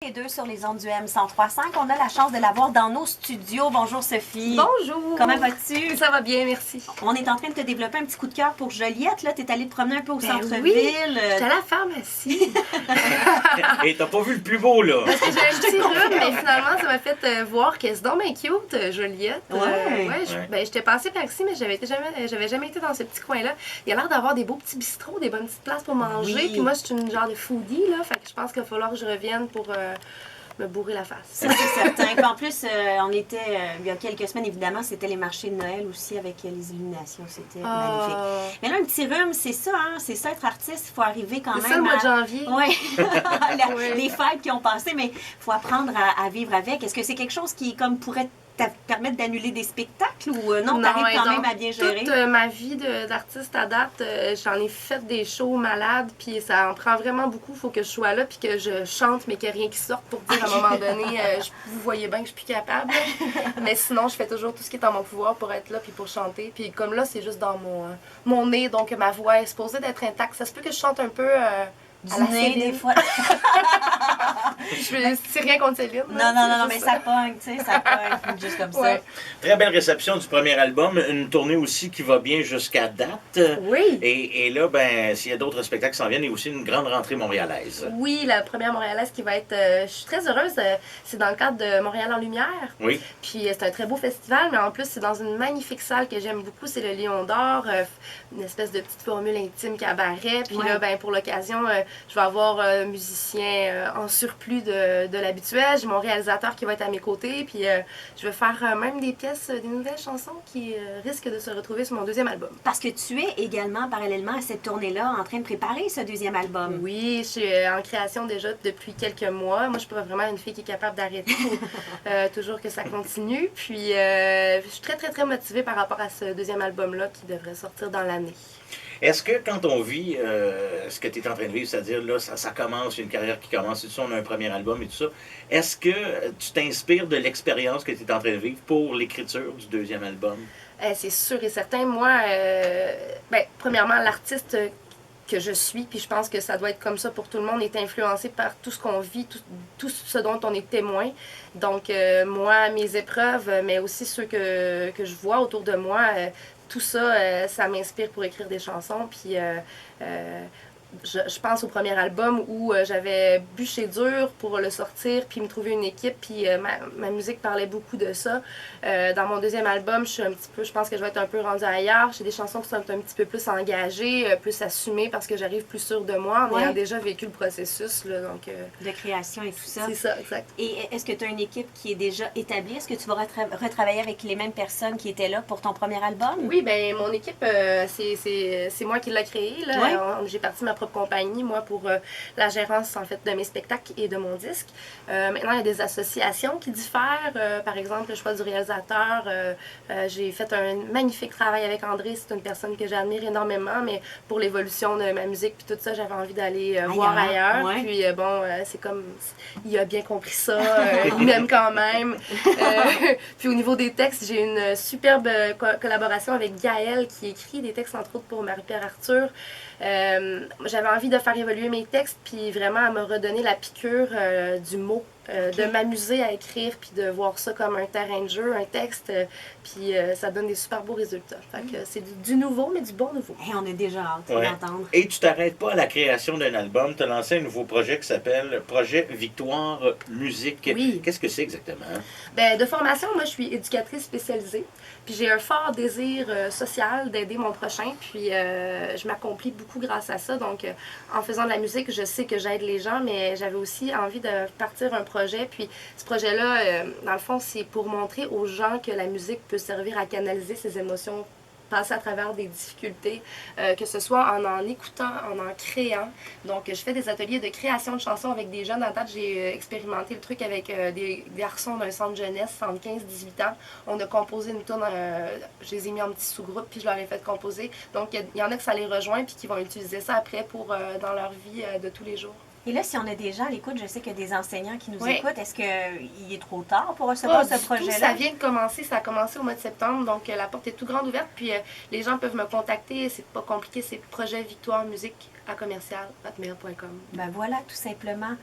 et deux sur les ondes du M103.5. On a la chance de l'avoir dans nos studios. Bonjour Sophie. Bonjour. Comment vas-tu? Ça va bien, merci. On est en train de te développer un petit coup de cœur pour Joliette. Là, tu es allée te promener un peu au centre-ville. Oui, j'étais à la pharmacie. Et t'as pas vu le plus beau, là? Parce que j'ai un petit rhume, mais finalement, ça m'a fait voir que c'est donc bien cute, Joliette. J'étais passée par ici, mais j'avais jamais été dans ce petit coin-là. Il y a l'air d'avoir des beaux petits bistrots, des bonnes petites places pour manger. Oui. Puis moi, je suis une genre de foodie, là. Fait que je pense qu'il va falloir que je revienne pour me bourrer la face. Ça, c'est certain. Puis en plus, on était, il y a quelques semaines, évidemment, c'était les marchés de Noël aussi avec les illuminations. C'était magnifique. Mais là, un petit rhume, c'est ça, hein? C'est ça, être artiste. Il faut arriver quand même. C'est ça le mois de janvier. Oui. Les fêtes qui ont passé, mais il faut apprendre à vivre avec. Est-ce que c'est quelque chose qui, comme, pourrait te permettre d'annuler des spectacles ou non, t'arrives quand même à bien gérer? Toute ma vie d'artiste à date, j'en ai fait des shows malades, puis ça en prend vraiment beaucoup. Il faut que je sois là, puis que je chante, mais qu'il n'y ait rien qui sorte pour dire à un moment donné, vous voyez bien que je suis plus capable. Mais sinon, je fais toujours tout ce qui est en mon pouvoir pour être là, puis pour chanter. Puis comme là, c'est juste dans mon nez, donc ma voix est supposée d'être intacte. Ça se peut que je chante un peu... du nez, des fois. C'est rien contre Céline. Non, mais ça pogne, tu sais, ça pogne, juste comme ça. Très belle réception du premier album, une tournée aussi qui va bien jusqu'à date. Oui. Et là, ben, s'il y a d'autres spectacles qui s'en viennent, il y a aussi une grande rentrée montréalaise. Oui, la première montréalaise qui va être... je suis très heureuse, c'est dans le cadre de Montréal en Lumière. Oui. Puis c'est un très beau festival, mais en plus, c'est dans une magnifique salle que j'aime beaucoup, c'est le Lion d'Or, une espèce de petite formule intime cabaret. Puis là, ben, pour l'occasion, je vais avoir un musicien en surplus de l'habituel. J'ai mon réalisateur qui va être à mes côtés. Puis je vais faire même des pièces, des nouvelles chansons qui risquent de se retrouver sur mon deuxième album. Parce que tu es également, parallèlement à cette tournée-là, en train de préparer ce deuxième album. Oui, je suis en création déjà depuis quelques mois. Moi, je suis pas vraiment une fille qui est capable d'arrêter. Toujours que ça continue. Puis je suis très, très, très motivée par rapport à ce deuxième album-là qui devrait sortir dans l'année. Est-ce que quand on vit ce que tu es en train de vivre, c'est-à-dire là, ça commence, une carrière qui commence, et tout ça, on a un premier album et tout ça, est-ce que tu t'inspires de l'expérience que tu es en train de vivre pour l'écriture du deuxième album? C'est sûr et certain. Moi, premièrement, l'artiste que je suis, puis je pense que ça doit être comme ça pour tout le monde, est influencé par tout ce qu'on vit, tout ce dont on est témoin. Donc, moi, mes épreuves, mais aussi ceux que je vois autour de moi, tout ça, ça m'inspire pour écrire des chansons. Puis, je pense au premier album où j'avais bûché dur pour le sortir, puis me trouver une équipe, puis ma musique parlait beaucoup de ça. Dans mon deuxième album, je pense que je vais être un peu rendue ailleurs. J'ai des chansons qui sont un petit peu plus engagées, plus assumées, parce que j'arrive plus sûre de moi en ayant déjà vécu le processus. Là, donc, de création et tout ça. C'est ça, exact. Et est-ce que tu as une équipe qui est déjà établie? Est-ce que tu vas retravailler avec les mêmes personnes qui étaient là pour ton premier album? Oui, bien, mon équipe, c'est moi qui l'ai créée. J'ai parti ma propre compagnie, moi, pour la gérance, en fait, de mes spectacles et de mon disque. Maintenant, il y a des associations qui diffèrent. Par exemple, le choix du réalisateur. J'ai fait un magnifique travail avec André. C'est une personne que j'admire énormément, mais pour l'évolution de ma musique puis tout ça, j'avais envie d'aller voir ailleurs. Ouais. Puis, c'est comme... Il a bien compris ça. Il m'aime quand même. Puis, au niveau des textes, j'ai une superbe collaboration avec Gaëlle qui écrit des textes, entre autres, pour Marie-Pierre Arthur. J'avais envie de faire évoluer mes textes, puis vraiment à me redonner la piqûre du mot, de m'amuser à écrire, puis de voir ça comme un terrain de jeu, un texte, puis ça donne des super beaux résultats. Fait que c'est du nouveau, mais du bon nouveau. Hey, on est déjà hâte d'entendre. Et tu t'arrêtes pas à la création d'un album, tu as lancé un nouveau projet qui s'appelle Projet Victoire Musique. Oui. Qu'est-ce que c'est exactement? Ben, de formation, moi, je suis éducatrice spécialisée. Puis j'ai un fort désir social d'aider mon prochain. Puis je m'accomplis beaucoup grâce à ça. Donc, en faisant de la musique, je sais que j'aide les gens, mais j'avais aussi envie de partir un projet. Puis ce projet-là, dans le fond, c'est pour montrer aux gens que la musique peut servir à canaliser ses émotions, passer à travers des difficultés, que ce soit en écoutant, en créant. Donc, je fais des ateliers de création de chansons avec des jeunes. En date, j'ai expérimenté le truc avec des garçons d'un centre jeunesse, entre 15-18 ans. On a composé une tourne, je les ai mis en petits sous-groupes, puis je leur ai fait composer. Donc, il y en a que ça les rejoint, puis qui vont utiliser ça après pour dans leur vie de tous les jours. Et là, si on a des gens à l'écoute, je sais qu'il y a des enseignants qui nous écoutent. Est-ce qu'il est trop tard pour recevoir ce projet-là? Ça vient de commencer. Ça a commencé au mois de septembre. Donc, la porte est tout grande ouverte. Puis, les gens peuvent me contacter. C'est pas compliqué. C'est projet Victoire Musique à commercial@hotmail.com. Ben voilà, tout simplement.